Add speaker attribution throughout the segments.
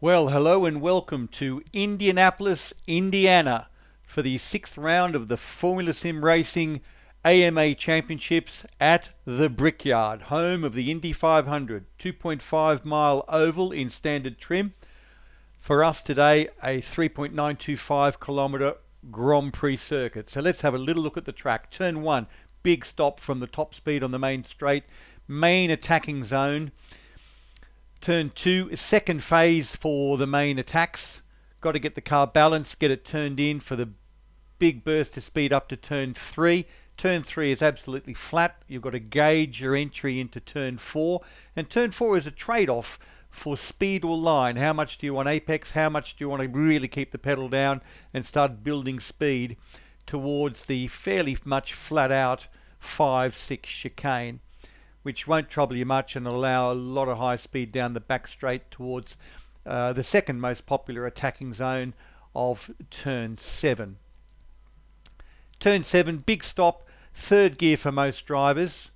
Speaker 1: Well, hello and welcome to Indianapolis, Indiana for the 6th round of the Formula Sim Racing AMA Championships at the Brickyard, home of the Indy 500, 2.5 mile oval in standard trim. For us today, a 3.925 kilometre Grand Prix circuit. So let's have a little look at the track. Turn 1, big stop from the top speed on the main straight, main attacking zone. Turn 2, second phase for the main attacks. Got to get the car balanced, get it turned in for the big burst of speed up to turn 3. Turn 3 is absolutely flat. You've got to gauge your entry into turn 4. And turn 4 is a trade-off for speed or line. How much do you want apex? How much do you want to really keep the pedal down and start building speed towards the fairly much flat out 5-6 chicane, which won't trouble you much and allow a lot of high speed down the back straight towards the second most popular attacking zone of turn 7. Turn 7, big stop, third gear for most drivers,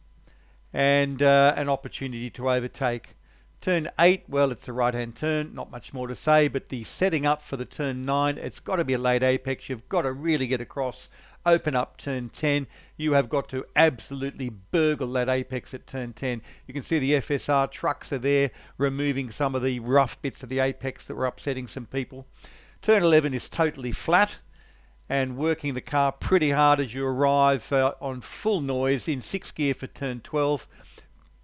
Speaker 1: and an opportunity to overtake. Turn 8, well, it's a right-hand turn, not much more to say, but the setting up for the turn 9, it's got to be a late apex. You've got to really get across, open up turn 10. You have got to absolutely burgle that apex at turn 10. You can see the FSR trucks are there, removing some of the rough bits of the apex that were upsetting some people. Turn 11 is totally flat and working the car pretty hard as you arrive on full noise in 6th gear for turn 12.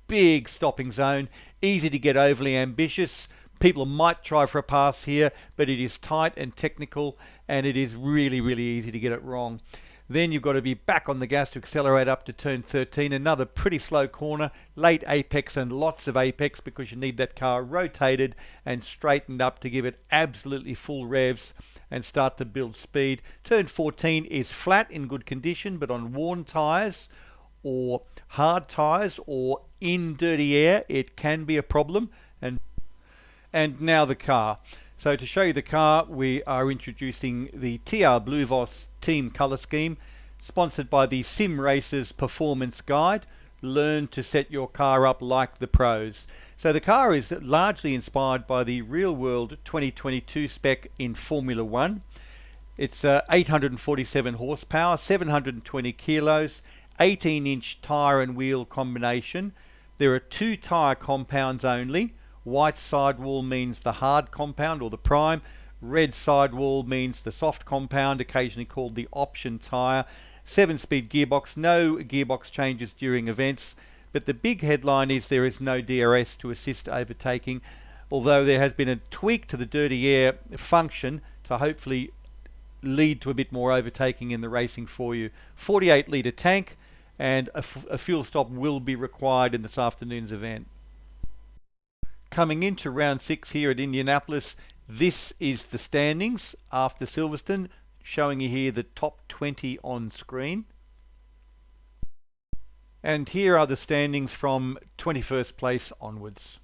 Speaker 1: Big stopping zone, easy to get overly ambitious. People might try for a pass here, but it is tight and technical, and it is really, really easy to get it wrong. Then you've got to be back on the gas to accelerate up to turn 13. Another pretty slow corner, late apex and lots of apex because you need that car rotated and straightened up to give it absolutely full revs and start to build speed. Turn 14 is flat in good condition, but on worn tyres or hard tyres or in dirty air, it can be a problem. And now the car. So to show you the car, we are introducing the TR Blue Voss team colour scheme, sponsored by the Sim Racers Performance Guide. Learn to set your car up like the pros. So the car is largely inspired by the real world 2022 spec in Formula 1. It's 847 horsepower, 720 kilos, 18-inch tyre and wheel combination. There are 2 tyre compounds only. White sidewall means the hard compound or the prime. Red sidewall means the soft compound, occasionally called the option tyre. 7-speed gearbox, no gearbox changes during events. But the big headline is there is no DRS to assist overtaking, although there has been a tweak to the dirty air function to hopefully lead to a bit more overtaking in the racing for you. 48 litre tank, and a fuel stop will be required in this afternoon's event. Coming into round 6 here at Indianapolis, this is the standings after Silverstone, showing you here the top 20 on screen. And here are the standings from 21st place onwards.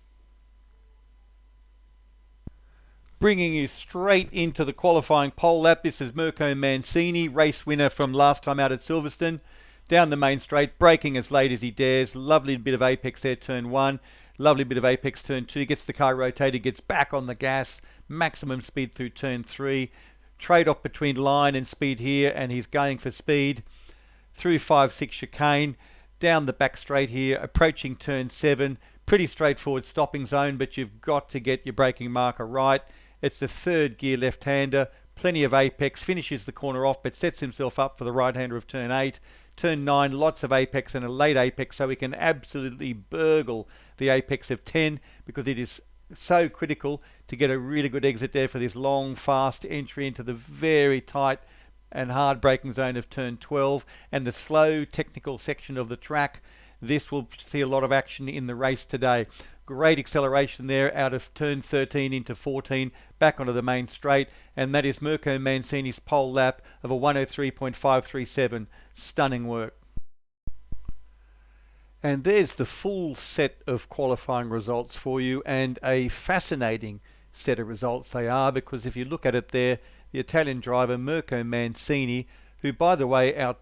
Speaker 1: Bringing you straight into the qualifying pole lap, this is Mirko Mancini, race winner from last time out at Silverstone. Down the main straight, braking as late as he dares. Lovely bit of apex there, turn 1. Lovely bit of apex, turn 2. Gets the car rotated, gets back on the gas. Maximum speed through turn 3. Trade-off between line and speed here, and he's going for speed. Through 5-6 chicane. Down the back straight here, approaching turn 7. Pretty straightforward stopping zone, but you've got to get your braking marker right. It's the third gear left-hander. Plenty of apex. Finishes the corner off, but sets himself up for the right-hander of turn 8. Turn 9, lots of apex and a late apex, so we can absolutely burgle the apex of 10 because it is so critical to get a really good exit there for this long, fast entry into the very tight and hard braking zone of turn 12 and the slow technical section of the track. This will see a lot of action in the race today. Great acceleration there out of turn 13 into 14, back onto the main straight, and that is Mirko Mancini's pole lap of a 103.537. Stunning work. And there's the full set of qualifying results for you, and a fascinating set of results they are, because if you look at it there, the Italian driver Mirko Mancini, who by the way our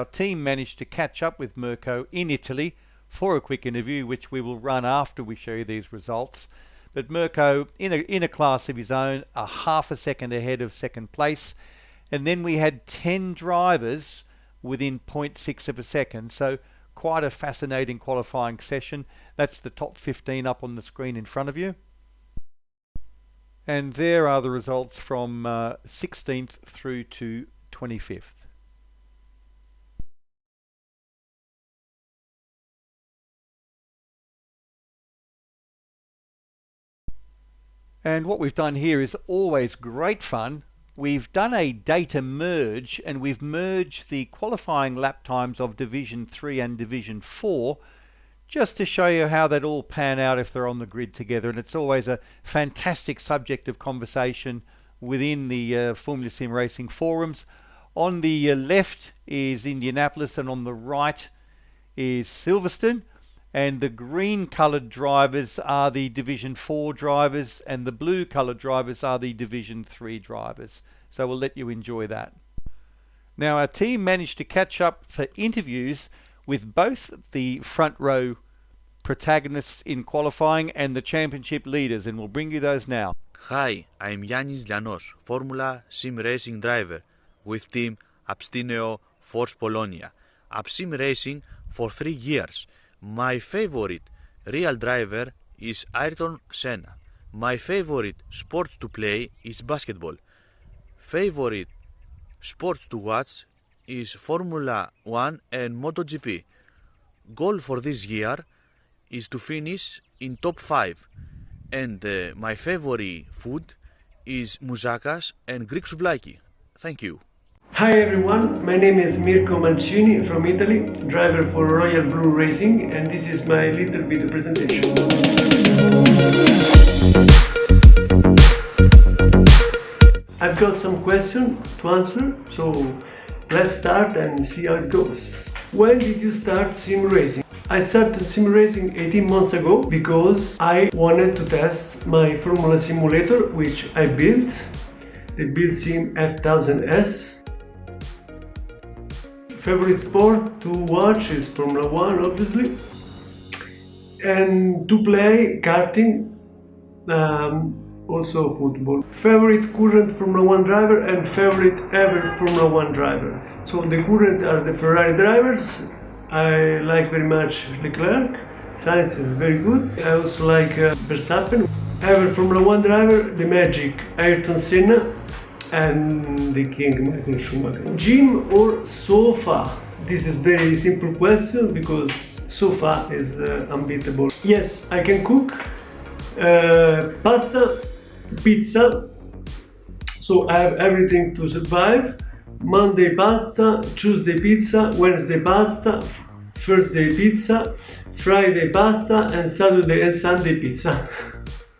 Speaker 1: team managed to catch up with Mirko in Italy for a quick interview, which we will run after we show you these results. But Mirko, in a class of his own, a half a second ahead of second place. And then we had 10 drivers within 0.6 of a second. So quite a fascinating qualifying session. That's the top 15 up on the screen in front of you. And there are the results from 16th through to 25th. And what we've done here is always great fun. We've done a data merge, and we've merged the qualifying lap times of Division 3 and Division 4 just to show you how that all pan out if they're on the grid together. And it's always a fantastic subject of conversation within the Formula Sim Racing forums. On the left is Indianapolis, and on the right is Silverstone. And the green coloured drivers are the Division 4 drivers, and the blue coloured drivers are the Division 3 drivers. So we'll let you enjoy that. Now, our team managed to catch up for interviews with both the front row protagonists in qualifying and the championship leaders, and we'll bring you those now.
Speaker 2: Hi, I'm Yannis Lianos, Formula Sim Racing driver with team Abstineo Force Polonia. I've sim racing for 3 years. My favorite real driver is Ayrton Senna. My favorite sports to play is basketball. Favorite sports to watch is Formula 1 and MotoGP. Goal for this year is to finish in top 5. And my favorite food is moussakas and Greek souvlaki. Thank you.
Speaker 3: Hi everyone, my name is Mirko Mancini from Italy, driver for Royal Blue Racing, and this is my little video presentation. I've got some questions to answer, so let's start and see how it goes. When did you start sim racing? I started sim racing 18 months ago because I wanted to test my Formula simulator, which I built, the Build Sim F1000S. Favorite sport to watch is Formula 1, obviously, and to play karting, also football. Favorite current Formula 1 driver and favorite ever Formula 1 driver. So the current are the Ferrari drivers. I like very much Leclerc. Sainz is very good. I also like Verstappen. Ever Formula 1 driver, the Magic, Ayrton Senna, and the king Michael Schumacher. Gym or sofa? This is very simple question because sofa is unbeatable. Yes, I can cook pasta, pizza, so I have everything to survive. Monday pasta, Tuesday pizza, Wednesday pasta, Thursday pizza, Friday pasta, and Saturday and Sunday pizza.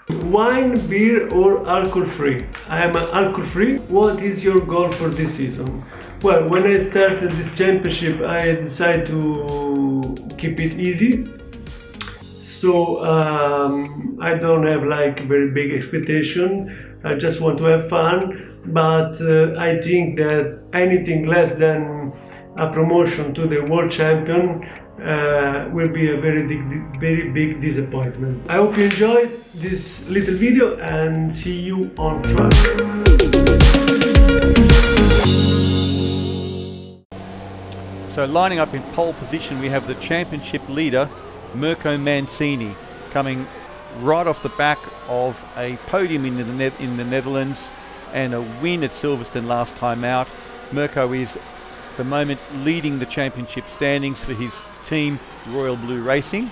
Speaker 3: Wine, beer or alcohol-free? I am alcohol-free. What is your goal for this season? Well, when I started this championship, I decided to keep it easy. So I don't have like very big expectation. I just want to have fun. But I think that anything less than a promotion to the world champion will be a very big disappointment. I hope you enjoyed this little video and see you on track.
Speaker 1: So lining up in pole position, we have the championship leader, Mirko Mancini, coming right off the back of a podium in the Netherlands and a win at Silverstone last time out. Mirko is at the moment leading the championship standings for his team Royal Blue Racing.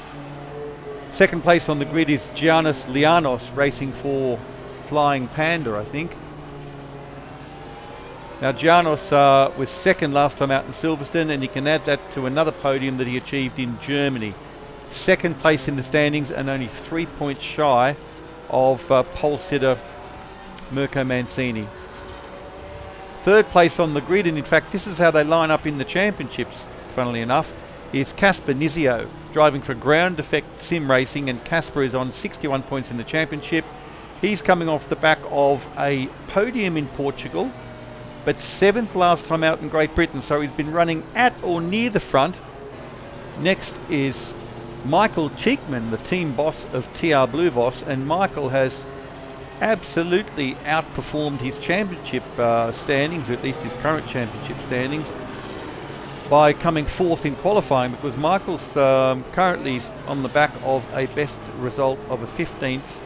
Speaker 1: Second place on the grid is Giannis Lianos, racing for Flying Panda, I think. Now Giannis was second last time out in Silverstone, and you can add that to another podium that he achieved in Germany. Second place in the standings and only 3 points shy of pole sitter Mirko Mancini. Third place on the grid, and in fact this is how they line up in the championships, funnily enough, is Casper Nizio, driving for Ground Effect Sim Racing, and Casper is on 61 points in the championship. He's coming off the back of a podium in Portugal, but 7th last time out in Great Britain, so he's been running at or near the front. Next is Michael Cheekman, the team boss of TR Blue Voss, and Michael has absolutely outperformed his championship standings, or at least his current championship standings, by coming fourth in qualifying, because Michael's currently on the back of a best result of a 15th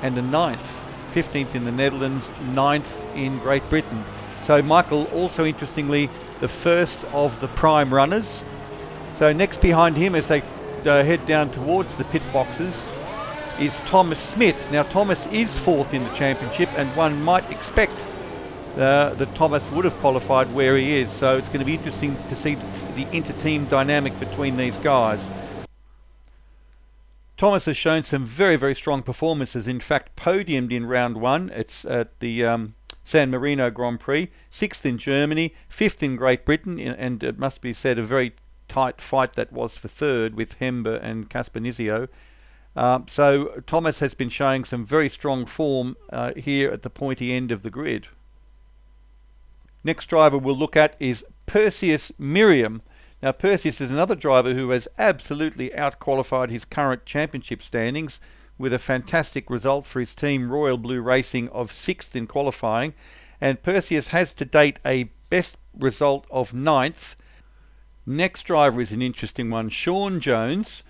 Speaker 1: and a 9th. 15th in the Netherlands, 9th in Great Britain. So Michael also, interestingly, the first of the prime runners. So next behind him, as they head down towards the pit boxes, is Thomas Smith. Now Thomas is fourth in the championship, and one might expect that Thomas would have qualified where he is. So it's going to be interesting to see the inter-team dynamic between these guys. Thomas has shown some very, very strong performances. In fact, podiumed in round one. It's at the San Marino Grand Prix, 6th in Germany, 5th in Great Britain, and it must be said a very tight fight that was for third with Hember and Caspanizio. So Thomas has been showing some very strong form here at the pointy end of the grid. Next driver we'll look at is Perseus Miriam. Now Perseus is another driver who has absolutely outqualified his current championship standings with a fantastic result for his team Royal Blue Racing of 6th in qualifying, and Perseus has to date a best result of 9th. Next driver is an interesting one, Sean Jones,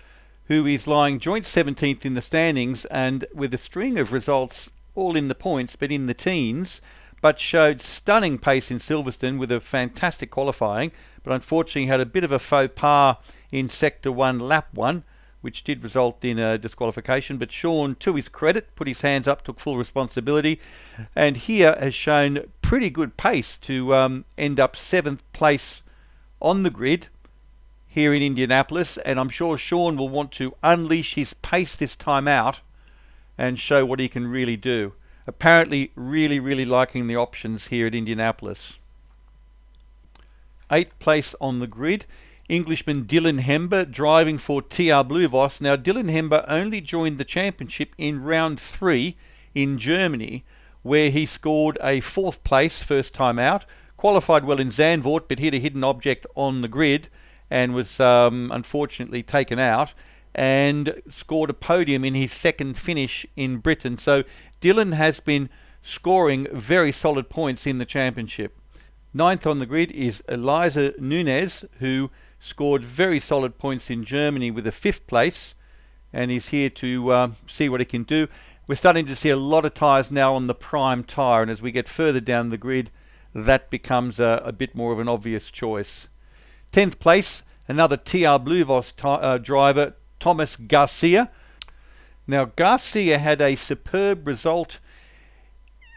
Speaker 1: who is lying joint 17th in the standings, and with a string of results all in the points but in the teens, but showed stunning pace in Silverstone with a fantastic qualifying, but unfortunately had a bit of a faux pas in Sector 1, Lap 1, which did result in a disqualification. But Sean, to his credit, put his hands up, took full responsibility, and here has shown pretty good pace to end up 7th place on the grid here in Indianapolis, and I'm sure Sean will want to unleash his pace this time out and show what he can really do. Apparently really liking the options here at Indianapolis. 8th place on the grid, Englishman Dylan Hember driving for TR Blue Voss. Now Dylan Hember only joined the championship in round 3 in Germany, where he scored a 4th place first time out, qualified well in Zandvoort but hit a hidden object on the grid and was unfortunately taken out, and scored a podium in his second finish in Britain. So Dylan has been scoring very solid points in the championship. 9th on the grid is Eliza Nunez, who scored very solid points in Germany with a 5th place, and he's here to see what he can do. We're starting to see a lot of tyres now on the prime tyre, and as we get further down the grid, that becomes a bit more of an obvious choice. 10th place, another TR Blue Voss driver, Thomas Garcia. Now Garcia had a superb result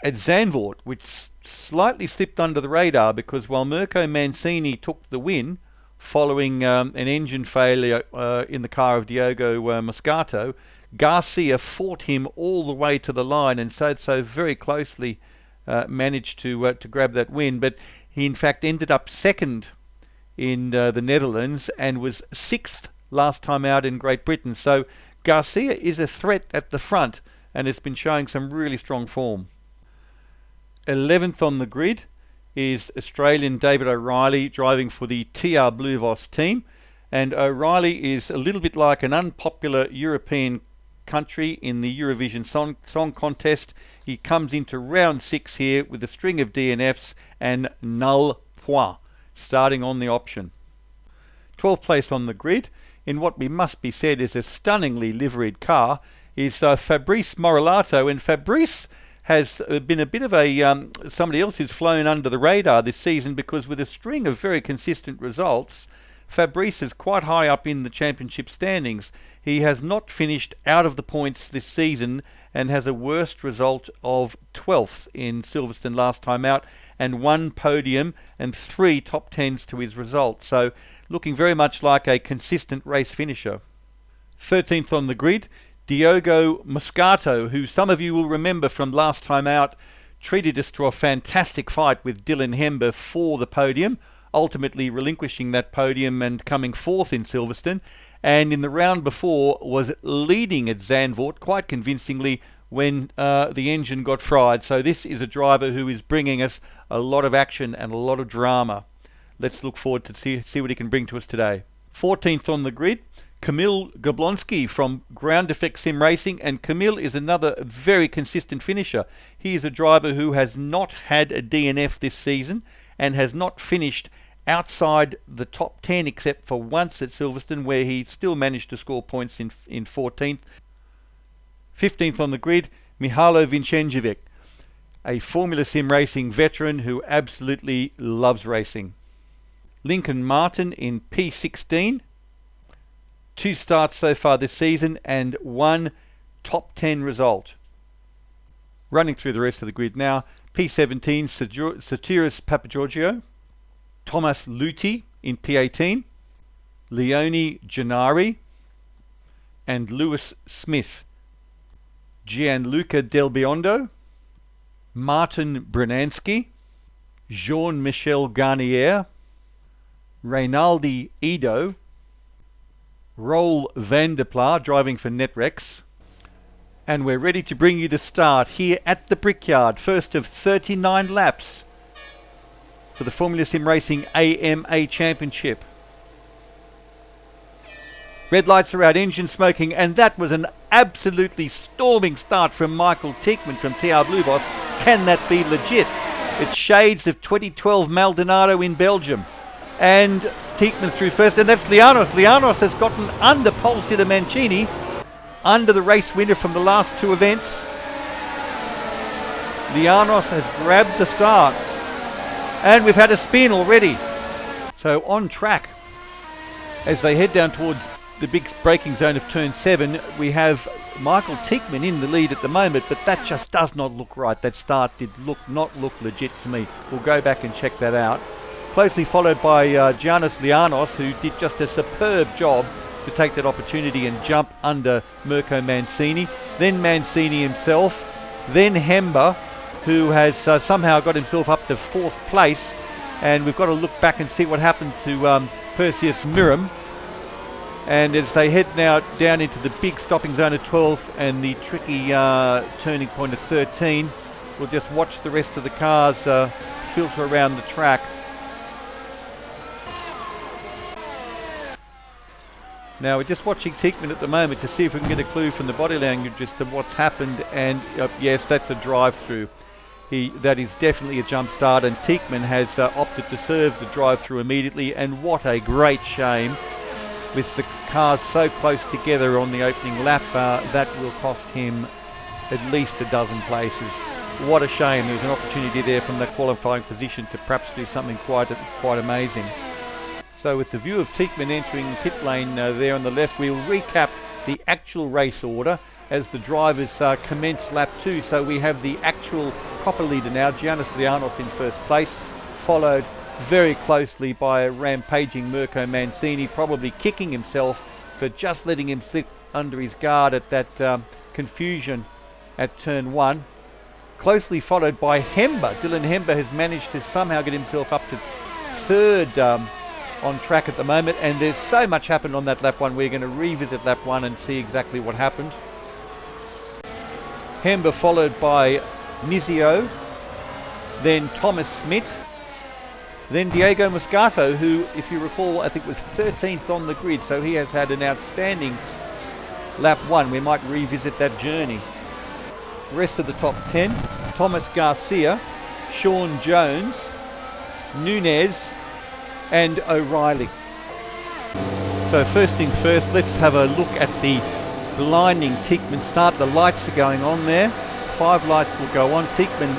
Speaker 1: at Zandvoort, which slightly slipped under the radar because while Mirko Mancini took the win following an engine failure in the car of Diogo Moscato, Garcia fought him all the way to the line and so very closely managed to grab that win. But he in fact ended up second in the Netherlands and was 6th last time out in Great Britain. So Garcia is a threat at the front and has been showing some really strong form. 11th on the grid is Australian David O'Reilly driving for the TR Blue Voss team, and O'Reilly is a little bit like an unpopular European country in the Eurovision Song Contest. He comes into round 6 here with a string of DNFs and null points, starting on the option. 12th place on the grid, in what we must be said is a stunningly liveried car, is Fabrice Morilato, and Fabrice has been a bit of a somebody else who's flown under the radar this season, because with a string of very consistent results, Fabrice is quite high up in the championship standings. He has not finished out of the points this season and has a worst result of 12th in Silverstone last time out, and 1 podium and 3 top 10s to his result. So looking very much like a consistent race finisher. 13th on the grid, Diogo Moscato, who some of you will remember from last time out, treated us to a fantastic fight with Dylan Hember for the podium, ultimately relinquishing that podium and coming 4th in Silverstone, and in the round before was leading at Zandvoort quite convincingly when the engine got fried. So this is a driver who is bringing us a lot of action and a lot of drama. Let's look forward to see what he can bring to us today. 14th on the grid, Kamil Gablonski from Ground Effect Sim Racing, and Kamil is another very consistent finisher. He is a driver who has not had a DNF this season and has not finished outside the top 10 except for once at Silverstone, where he still managed to score points in 14th. 15th on the grid, Mihajlo Vincenjevic, a Formula Sim Racing veteran who absolutely loves racing. Lincoln Martin in P16. 2 starts so far this season and 1 top 10 result. Running through the rest of the grid now, P17, Sotiris Papageorgiou, Thomas Luthi in P18, Leone Gennari, and Lewis Smith. Gianluca Del Biondo, Martin Brunanski, Jean-Michel Garnier, Reynaldi Edo, Roel van der Pla driving for Netrex. And we're ready to bring you the start here at the Brickyard. First of 39 laps for the Formula Sim Racing AMA Championship. Red lights are out, engine smoking, and that was an absolutely storming start from Michael Tieckmann from TR Blue Boss. Can that be legit? It's shades of 2012 Maldonado in Belgium. And Tieckmann through first, and that's Llanos. Llanos has gotten under pole sitter Mancini, under the race winner from the last 2 events. Llanos has grabbed the start. And we've had a spin already. So on track, as they head down towards the big braking zone of turn 7, we have Michael Tieckmann in the lead at the moment, but that just does not look right. That start did not look legit to me. We'll go back and check that out. Closely followed by Giannis Llanos, who did just a superb job to take that opportunity and jump under Mirko Mancini. Then Mancini himself, then Hember, who has somehow got himself up to 4th place. And we've got to look back and see what happened to Perseus Miram. And as they head now down into the big stopping zone of 12 and the tricky turning point of 13, we'll just watch the rest of the cars filter around the track. Now we're just watching Tieckmann at the moment to see if we can get a clue from the body language as to what's happened, and yes, that's a drive-through. That is definitely a jump start, and Tieckmann has opted to serve the drive-through immediately, and what a great shame. With the cars so close together on the opening lap, that will cost him at least a dozen places. What a shame. There was an opportunity there from that qualifying position to perhaps do something quite amazing. So with the view of Tieckmann entering the pit lane there on the left, we'll recap the actual race order as the drivers commence lap 2. So we have the actual proper leader now, Giannis Llanos in first place, followed very closely by a rampaging Mirko Mancini, probably kicking himself for just letting him slip under his guard at that confusion at turn 1. Closely followed by Hember. Dylan Hember has managed to somehow get himself up to 3rd on track at the moment, and there's so much happened on that lap 1. We're going to revisit lap 1 and see exactly what happened. Hember followed by Nizio, then Thomas Smith, then Diego Moscato, who, if you recall, I think was 13th on the grid, so he has had an outstanding lap 1. We might revisit that journey. Rest of the top 10, Thomas Garcia, Sean Jones, Nunez, and O'Reilly. So first thing first, let's have a look at the blinding Tieckmann start. The lights are going on there. 5 lights will go on. Tieckmann,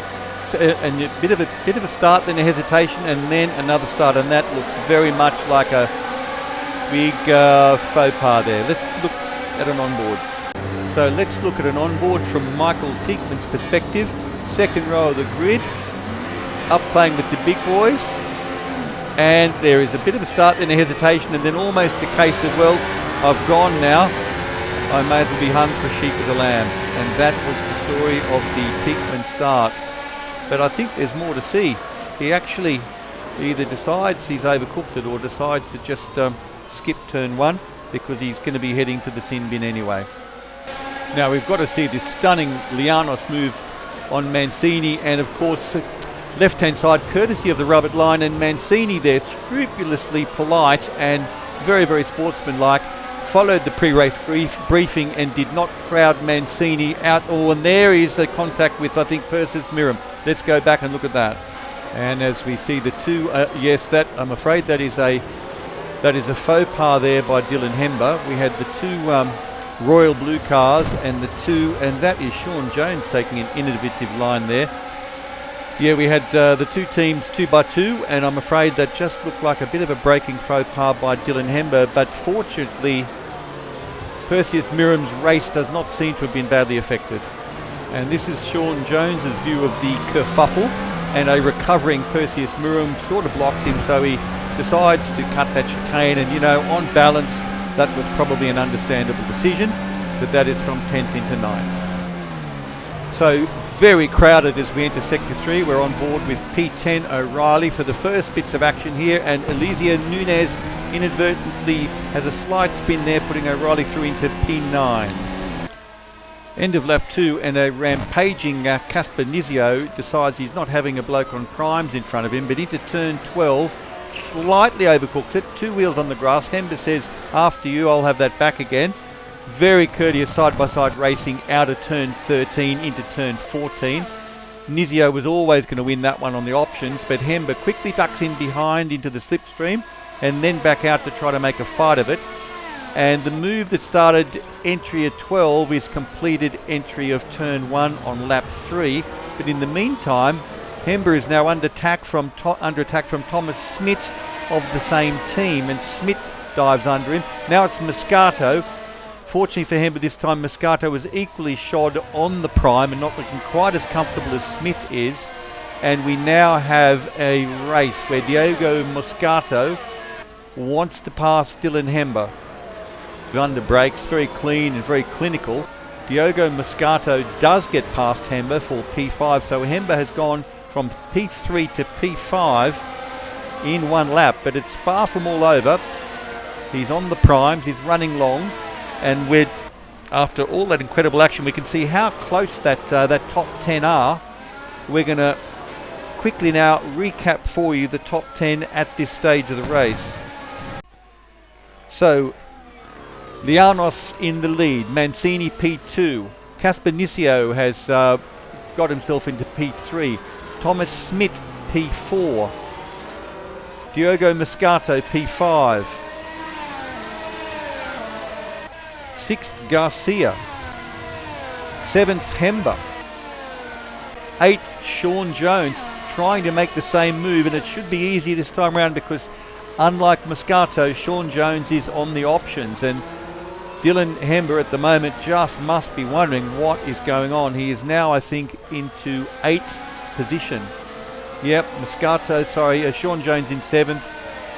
Speaker 1: and a bit of a start, then a hesitation, and then another start, and that looks very much like a big faux pas there. Let's look at an onboard. So let's look at an onboard from Michael Tieckmann's perspective. 2nd row of the grid, up playing with the big boys. And there is a bit of a start, then a hesitation, and then almost a case of, well, I've gone now. I may as well be hung for a sheep as a lamb. And that was the story of the Tieckmann start. But I think there's more to see. He actually either decides he's overcooked it or decides to just skip turn 1 because he's going to be heading to the sin bin anyway. Now we've got to see this stunning Llanos move on Mancini, and of course left-hand side courtesy of the rubber line, and Mancini there scrupulously polite and very, very sportsmanlike, followed the pre-race briefing and did not crowd Mancini out. Oh, and there is the contact with, I think, Perseus Miram. Let's go back and look at that. And as we see the two, yes, that I'm afraid that is a faux pas there by Dylan Hember. We had the two royal blue cars and that is Sean Jones taking an innovative line there. Yeah, we had the two teams 2x2, and I'm afraid that just looked like a bit of a braking faux pas by Dylan Hember, but fortunately Perseus Miram's race does not seem to have been badly affected. And this is Sean Jones's view of the kerfuffle, and a recovering Perseus Miram sort of blocks him, so he decides to cut that chicane, and on balance that was probably an understandable decision, but that is from 10th into 9th. So very crowded as we enter Sector 3. We're on board with P10 O'Reilly for the first bits of action here, and Elysia Nunez inadvertently has a slight spin there, putting O'Reilly through into P9. End of lap 2, and a rampaging Casper Nizio decides he's not having a bloke on primes in front of him, but into turn 12 slightly overcooks it. 2 wheels on the grass. Hember says, after you, I'll have that back again. Very courteous side-by-side racing out of turn 13 into turn 14. Nizio was always going to win that one on the options, but Hember quickly ducks in behind into the slipstream and then back out to try to make a fight of it. And the move that started entry at 12 is completed entry of turn 1 on lap 3. But in the meantime, Hember is now under attack from Thomas Smith of the same team, and Smith dives under him. Now it's Moscato. Fortunately for Hember this time, Moscato was equally shod on the prime and not looking quite as comfortable as Smith is. And we now have a race where Diogo Moscato wants to pass Dylan Hember. Under brakes, very clean and very clinical. Diogo Moscato does get past Hember for P5, so Hember has gone from P3 to P5 in one lap, but it's far from all over. He's on the primes, he's running long, and after all that incredible action, we can see how close that top 10 are. We're going to quickly now recap for you the top 10 at this stage of the race. So Lianos in the lead, Mancini P2, Casper Nizio has got himself into P3, Thomas Smith P4, Diogo Moscato P5, 6th Garcia, 7th Hember, 8th Sean Jones, trying to make the same move, and it should be easy this time around because unlike Moscato, Sean Jones is on the options, and Dylan Hember at the moment just must be wondering what is going on. He is now, I think, into 8th position. Yep, Sean Jones in 7th,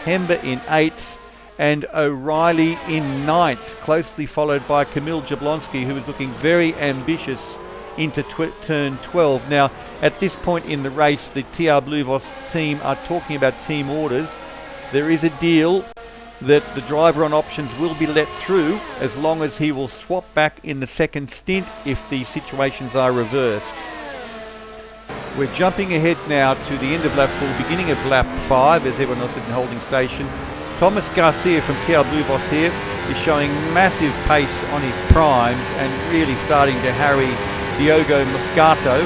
Speaker 1: Hember in 8th, and O'Reilly in 9th, closely followed by Kamil Jablonski, who is looking very ambitious into turn 12. Now, at this point in the race, the TR Bluvos team are talking about team orders. There is a deal that the driver on options will be let through as long as he will swap back in the second stint if the situations are reversed. We're jumping ahead now to the end of lap 4, beginning of lap 5 as everyone else is in holding station. Thomas Garcia from TR Bluvos here is showing massive pace on his primes and really starting to harry Diogo Moscato.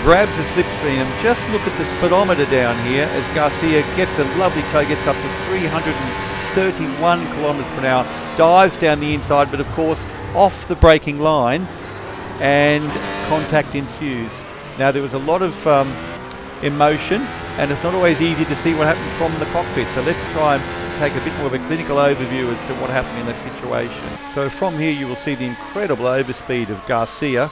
Speaker 1: Grabs the slipstream, and just look at the speedometer down here as Garcia gets a lovely tow, gets up to 331 kilometers per hour, dives down the inside, but of course off the braking line, and contact ensues. Now there was a lot of emotion, and it's not always easy to see what happened from the cockpit, so let's try and take a bit more of a clinical overview as to what happened in that situation. So from here you will see the incredible overspeed of Garcia.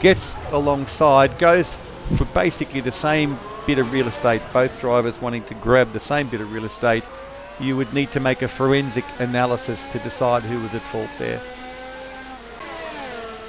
Speaker 1: Gets alongside, goes for basically the same bit of real estate, both drivers wanting to grab the same bit of real estate. You would need to make a forensic analysis to decide who was at fault there.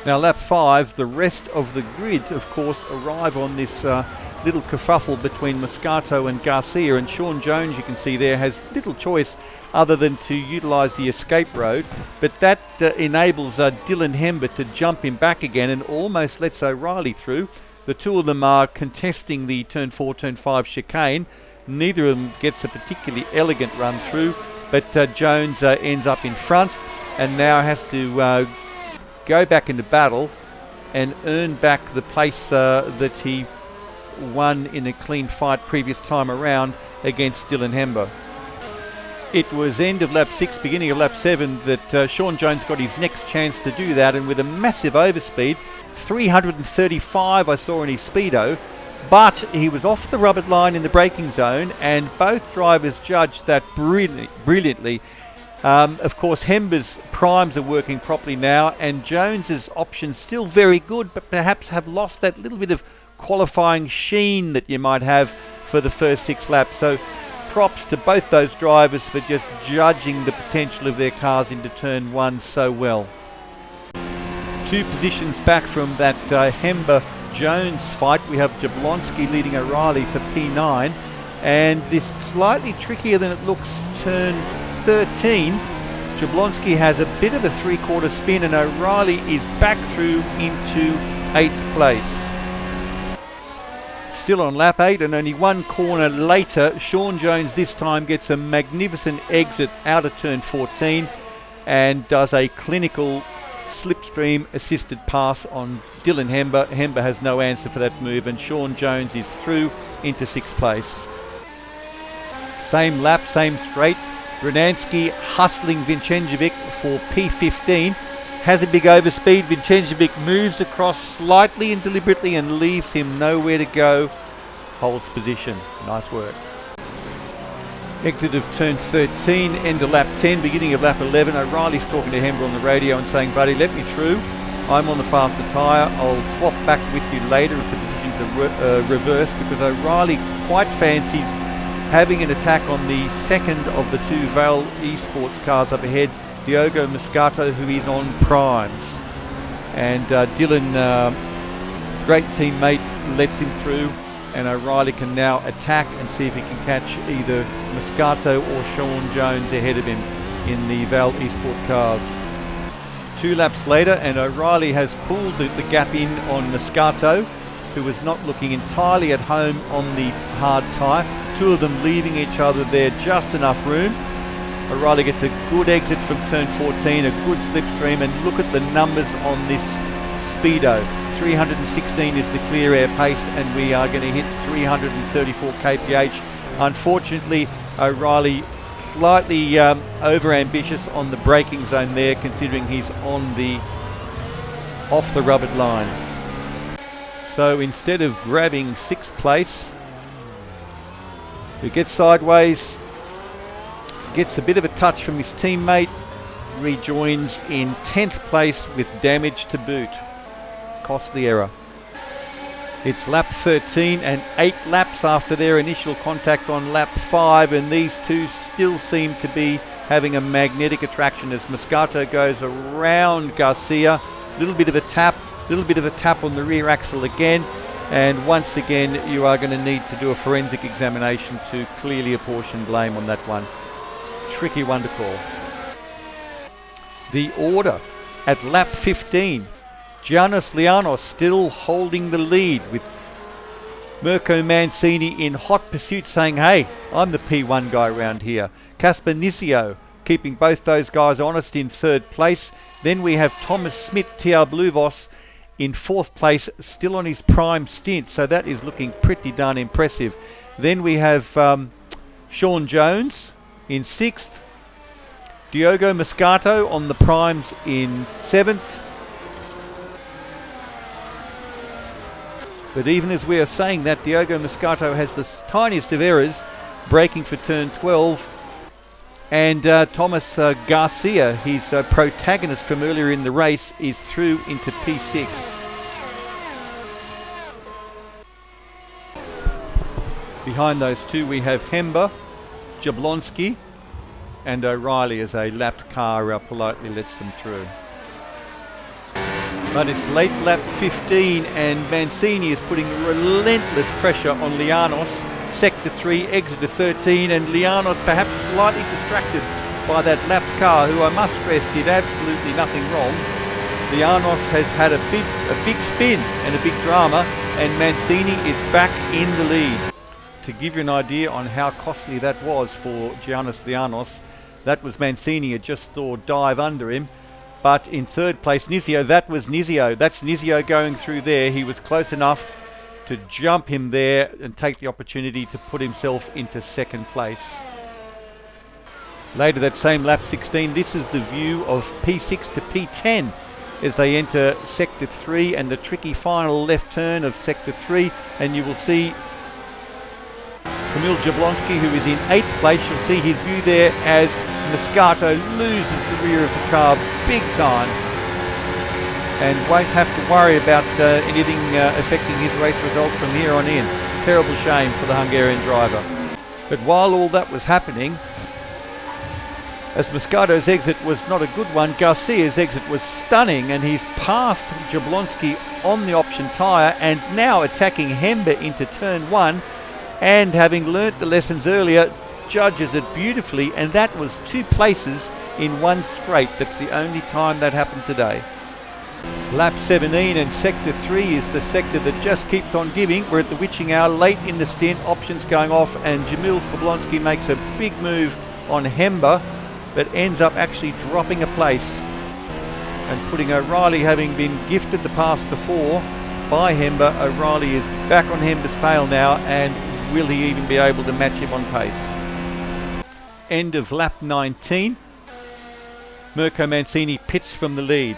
Speaker 1: Now lap 5, the rest of the grid of course arrive on this little kerfuffle between Moscato and Garcia, and Sean Jones, you can see there, has little choice other than to utilise the escape road, but that enables Dylan Hember to jump him back again and almost lets O'Reilly through. The two of them are contesting the turn 4, turn 5 chicane. Neither of them gets a particularly elegant run through, but Jones ends up in front. and now has to go back into battle and earn back the place that he won in a clean fight previous time around against Dylan Hember. It was end of lap 6, beginning of lap 7 that Sean Jones got his next chance to do that, and with a massive overspeed, 335 I saw in his speedo, but he was off the rubber line in the braking zone, and both drivers judged that brilliantly. Of course, Hember's primes are working properly now, and Jones's options still very good, but perhaps have lost that little bit of qualifying sheen that you might have for the first 6 laps. So props to both those drivers for just judging the potential of their cars into turn 1 so well. 2 positions back from that Hember-Jones fight, we have Jablonski leading O'Reilly for P9, and this slightly trickier than it looks turn 13. Jablonski has a bit of a 3/4 spin, and O'Reilly is back through into 8th place. Still on lap 8, and only 1 corner later, Sean Jones this time gets a magnificent exit out of turn 14 and does a clinical slipstream assisted pass on Dylan Hember. Hember has no answer for that move, and Sean Jones is through into 6th place. Same lap, same straight. Granansky hustling Vincenjevic for P15. Has a big overspeed. Vincenjevic moves across slightly and deliberately and leaves him nowhere to go. Holds position. Nice work. Exit of turn 13, end of lap 10, beginning of lap 11. O'Reilly's talking to Hember on the radio and saying, buddy, let me through. I'm on the faster tyre. I'll swap back with you later if the positions are reversed, because O'Reilly quite fancies having an attack on the second of the 2 Vale Esports cars up ahead, Diogo Moscato, who is on primes. And Dylan, great teammate, lets him through, and O'Reilly can now attack and see if he can catch either Moscato or Sean Jones ahead of him in the Vale Esport cars. 2 laps later, and O'Reilly has pulled the gap in on Moscato, who was not looking entirely at home on the hard tyre. 2 of them leaving each other there, just enough room. O'Reilly gets a good exit from turn 14, a good slipstream, and look at the numbers on this speedo. 316 is the clear air pace, and we are going to hit 334 kph. Unfortunately, O'Reilly slightly over ambitious on the braking zone there, considering he's on the off the rubbered line. So instead of grabbing 6th place, he gets sideways, gets a bit of a touch from his teammate, rejoins in 10th place with damage to boot. Costly error. It's lap 13 and 8 laps after their initial contact on lap 5, and these 2 still seem to be having a magnetic attraction as Moscato goes around Garcia. Little bit of a tap on the rear axle again, and once again you are going to need to do a forensic examination to clearly apportion blame on that one. Tricky one to call. The order at lap 15. Giannis Lianos still holding the lead, with Mirko Mancini in hot pursuit saying, hey, I'm the P1 guy around here. Casper Nisio keeping both those guys honest in 3rd place. Then we have Thomas Smith, TR Bluvos, in 4th place, still on his prime stint, so that is looking pretty darn impressive. Then we have Sean Jones in 6th, Diogo Moscato on the primes in 7th. But even as we are saying that, Diogo Moscato has the tiniest of errors, braking for turn 12. And Thomas Garcia, his protagonist from earlier in the race, is through into P6. Behind those 2 we have Hember, Jablonski and O'Reilly as a lapped car politely lets them through. But it's late lap 15 and Mancini is putting relentless pressure on Lianos. Sector 3, exit to 13, and Lianos perhaps slightly distracted by that lapped car, who I must stress did absolutely nothing wrong. Lianos has had a big spin and a big drama, and Mancini is back in the lead. To give you an idea on how costly that was for Giannis Lianos, That was Mancini, had just saw dive under him. But in third place, Nizio, that was Nizio. That's Nizio going through there. He was close enough to jump him there and take the opportunity to put himself into second place. Later that same lap 16, this is the view of P6 to P10 as they enter Sector 3 and the tricky final left turn of Sector 3, and you will see Kamil Jablonski, who is in 8th place. You'll see his view there as Moscato loses the rear of the car big time and won't have to worry about anything affecting his race result from here on in. Terrible shame for the Hungarian driver. But while all that was happening, as Moscato's exit was not a good one, Garcia's exit was stunning, and he's passed Jablonski on the option tyre and now attacking Hemba into turn 1, and having learnt the lessons earlier, judges it beautifully, and that was 2 places in one straight. That's the only time that happened today. Lap 17 and Sector 3 is the sector that just keeps on giving. We're at the witching hour, late in the stint, options going off, and Jamil Jablonski makes a big move on Hemba, but ends up actually dropping a place and putting O'Reilly, having been gifted the pass before by Hemba. O'Reilly is back on Hemba's tail now, and will he even be able to match him on pace? End of lap 19. Mirko Mancini pits from the lead.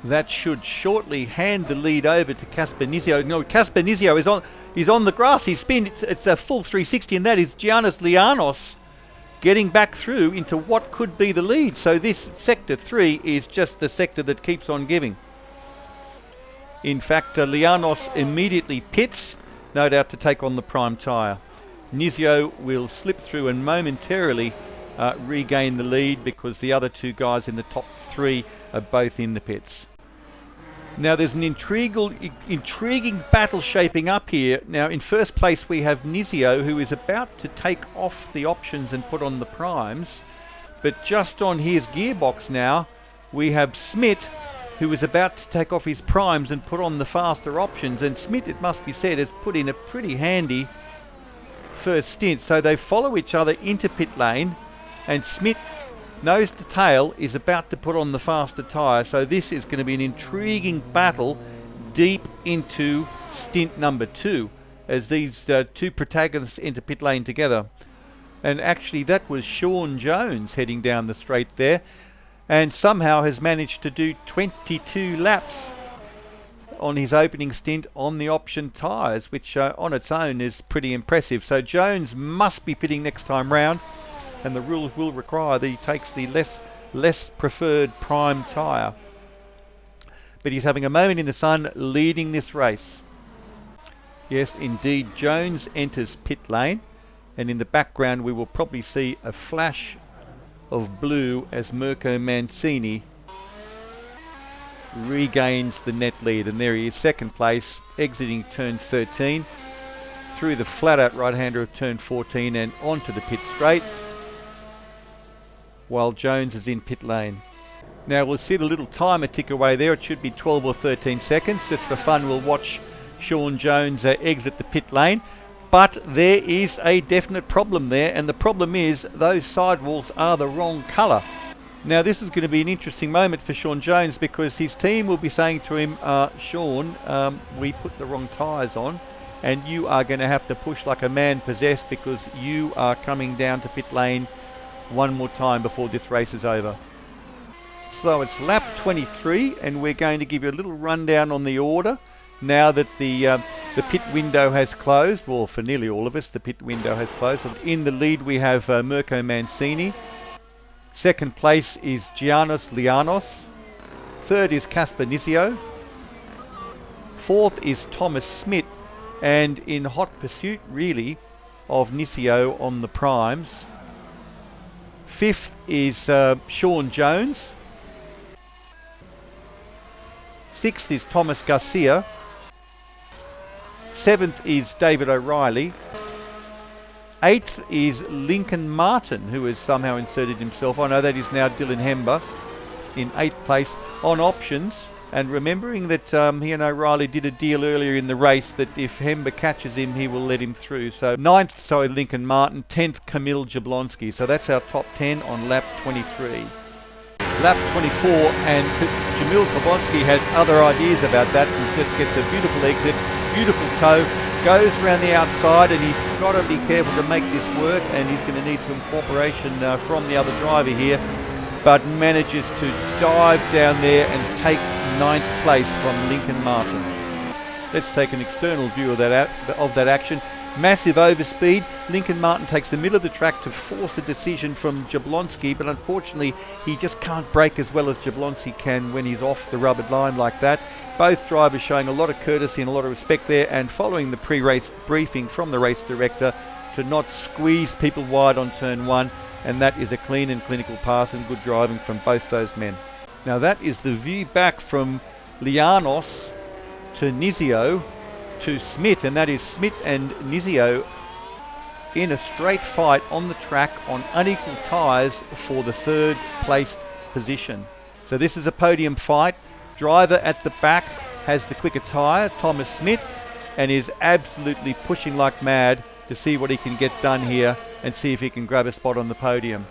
Speaker 1: That should shortly hand the lead over to Casper Nizio. No, Casper Nizio is on the grass. He's spin. It's a full 360, and that is Giannis Lianos getting back through into what could be the lead. So this Sector 3 is just the sector that keeps on giving. In fact, Lianos immediately pits, no doubt to take on the prime tyre. Nizio will slip through and momentarily regain the lead because the other 2 guys in the top 3 are both in the pits. Now there's an intriguing battle shaping up here. Now in first place we have Nizio, who is about to take off the options and put on the primes, but just on his gearbox now we have Smit, who is about to take off his primes and put on the faster options, and Smit, it must be said, has put in a pretty handy first stint. So they follow each other into pit lane, and Smit, nose to tail, is about to put on the faster tyre. So this is going to be an intriguing battle deep into stint number 2 as these 2 protagonists enter pit lane together. And actually that was Sean Jones heading down the straight there, and somehow has managed to do 22 laps on his opening stint on the option tyres, which on its own is pretty impressive. So Jones must be pitting next time round, and the rules will require that he takes the less preferred prime tyre. But he's having a moment in the sun leading this race. Yes, indeed, Jones enters pit lane, and in the background we will probably see a flash of blue as Mirko Mancini regains the net lead, and there he is, second place, exiting turn 13 through the flat out right hander of turn 14 and onto the pit straight, while Jones is in pit lane. Now we'll see the little timer tick away there. It should be 12 or 13 seconds. Just for fun, we'll watch Sean Jones exit the pit lane. But there is a definite problem there, and the problem is those sidewalls are the wrong colour. Now this is going to be an interesting moment for Sean Jones, because his team will be saying to him, Sean, we put the wrong tyres on, and you are going to have to push like a man possessed, because you are coming down to pit lane one more time before this race is over. So it's lap 23, and we're going to give you a little rundown on the order now that the pit window has closed. Well, for nearly all of us, the pit window has closed. In the lead we have Mirko Mancini. Second place is Giannis Lianos. Third is Casper Nizio. Fourth is Thomas Smit, and in hot pursuit really of Nizio on the primes. Fifth is Sean Jones. Sixth is Thomas Garcia. Seventh is David O'Reilly. Eighth is Lincoln Martin, who has somehow inserted himself. I know that is now Dylan Hemba in 8th place on options. And remembering that he and O'Reilly did a deal earlier in the race that if Hemba catches him, he will let him through. So 9th, Lincoln Martin, 10th, Kamil Jablonski. So that's our top 10 on lap 23. Lap 24, and Jamil Jablonski has other ideas about that and just gets a beautiful exit, beautiful toe, goes around the outside, and he's got to be careful to make this work, and he's going to need some cooperation from the other driver here, but manages to dive down there and take 9th place from Lincoln Martin. Let's take an external view of that action. Massive overspeed. Lincoln Martin takes the middle of the track to force a decision from Jablonski, but unfortunately he just can't brake as well as Jablonski can when he's off the rubbered line like that. Both drivers showing a lot of courtesy and a lot of respect there, and following the pre-race briefing from the race director to not squeeze people wide on turn 1, and that is a clean and clinical pass and good driving from both those men. Now that is the view back from Lianos to Nizio to Smit, and that is Smit and Nizio in a straight fight on the track on unequal tyres for the 3rd placed position. So this is a podium fight. Driver at the back has the quicker tyre, Thomas Smit, and is absolutely pushing like mad to see what he can get done here and see if he can grab a spot on the podium.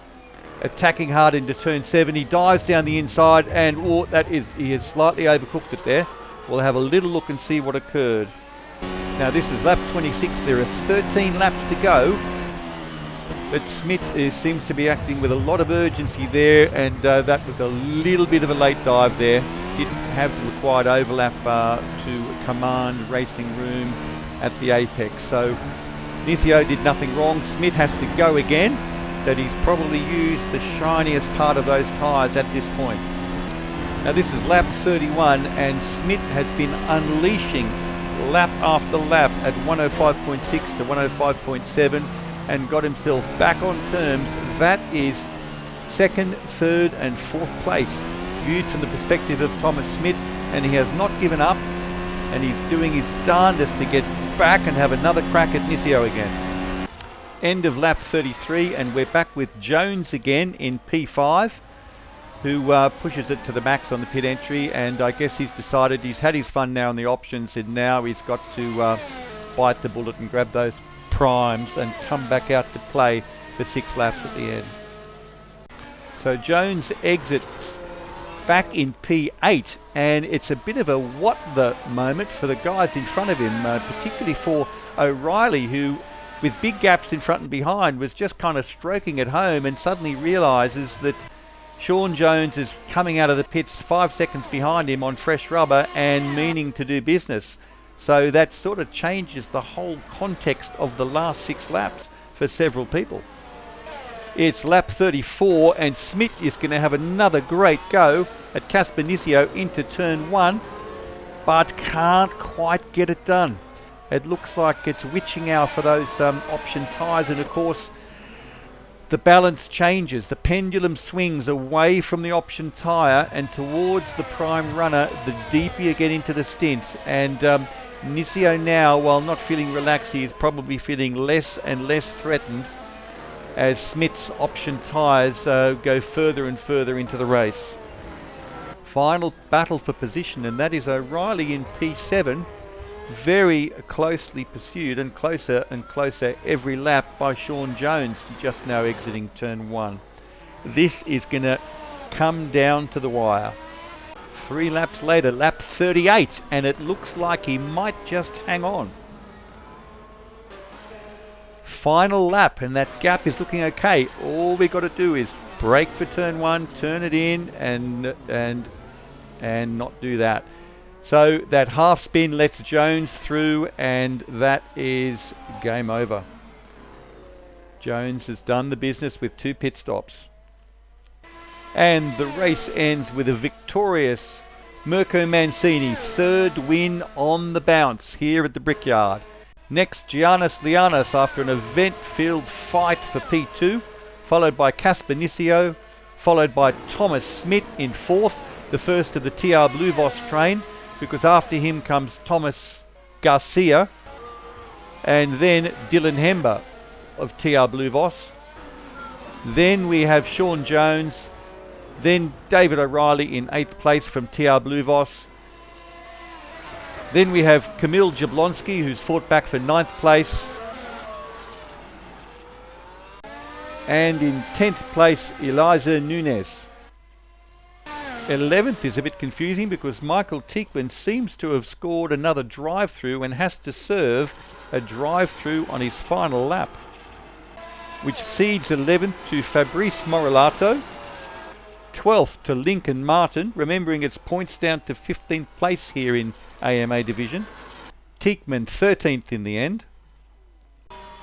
Speaker 1: Attacking hard into turn 7, he dives down the inside, and he has slightly overcooked it there. We'll have a little look and see what occurred. Now this is lap 26, there are 13 laps to go, but Smit seems to be acting with a lot of urgency there, and that was a little bit of a late dive there. Didn't have the required overlap to command racing room at the apex. So Nizio did nothing wrong. Smit has to go again, that he's probably used the shiniest part of those tyres at this point. Now this is lap 31, and Smit has been unleashing lap after lap at 105.6 to 105.7 and got himself back on terms. That is 2nd, 3rd and 4th place viewed from the perspective of Thomas Smit, and he has not given up, and he's doing his darndest to get back and have another crack at Nizio again. End of lap 33, and we're back with Jones again in P5, who pushes it to the max on the pit entry, and I guess he's decided he's had his fun now on the options, and now he's got to bite the bullet and grab those primes and come back out to play for 6 laps at the end. So Jones exits back in P8, and it's a bit of a what the moment for the guys in front of him, particularly for O'Reilly, who with big gaps in front and behind was just kind of stroking it home, and suddenly realises that Sean Jones is coming out of the pits 5 seconds behind him on fresh rubber and meaning to do business. So that sort of changes the whole context of the last 6 laps for several people. It's lap 34, and Smit is going to have another great go at Casper Nizio into turn 1, but can't quite get it done. It looks like it's witching hour for those option tyres, and of course the balance changes. The pendulum swings away from the option tyre and towards the prime runner the deeper you get into the stint, and Nizio now, while not feeling relaxed, he is probably feeling less and less threatened as Smit's option tyres go further and further into the race. Final battle for position, and that is O'Reilly in P7, very closely pursued and closer every lap by Sean Jones, just now exiting turn 1. This is going to come down to the wire. 3 laps later, lap 38, and it looks like he might just hang on. Final lap, and that gap is looking okay. All we got to do is brake for turn 1, turn it in, and not do that. So that half spin lets Jones through, and that is game over. Jones has done the business with 2 pit stops. And the race ends with a victorious Mirko Mancini, 3rd win on the bounce here at the Brickyard. Next, Giannis Lianos after an event-filled fight for P2, followed by Casper Nizio, followed by Thomas Smit in 4th, the first of the TR Blue Voss train, because after him comes Thomas Garcia, and then Dylan Hemba of TR Blue Voss. Then we have Sean Jones, then David O'Reilly in 8th place from TR Blue Voss, Then we have Kamil Jablonski, who's fought back for 9th place. And in 10th place, Eliza Nunes. 11th is a bit confusing because Michael Tieckmann seems to have scored another drive-through and has to serve a drive-through on his final lap, which cedes 11th to Fabrice Morilato, 12th to Lincoln Martin, remembering it's points down to 15th place here in AMA division. Tieckmann 13th in the end.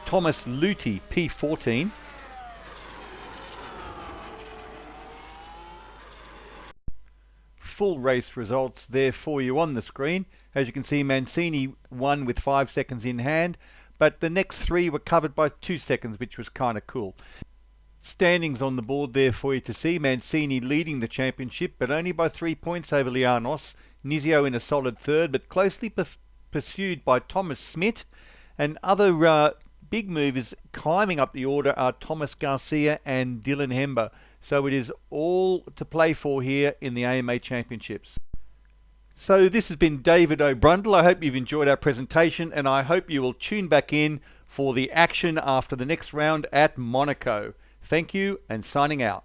Speaker 1: Thomas Luthi P14. Full race results there for you on the screen. As you can see, Mancini won with 5 seconds in hand, but the next 3 were covered by 2 seconds, which was kind of cool. Standings on the board there for you to see. Mancini leading the championship, but only by 3 points over Lianos. Nizio in a solid third, but closely pursued by Thomas Smith. And other big movers climbing up the order are Thomas Garcia and Dylan Hember. So it is all to play for here in the AMA Championships. So this has been David O'Brundle. I hope you've enjoyed our presentation, and I hope you will tune back in for the action after the next round at Monaco. Thank you, and signing out.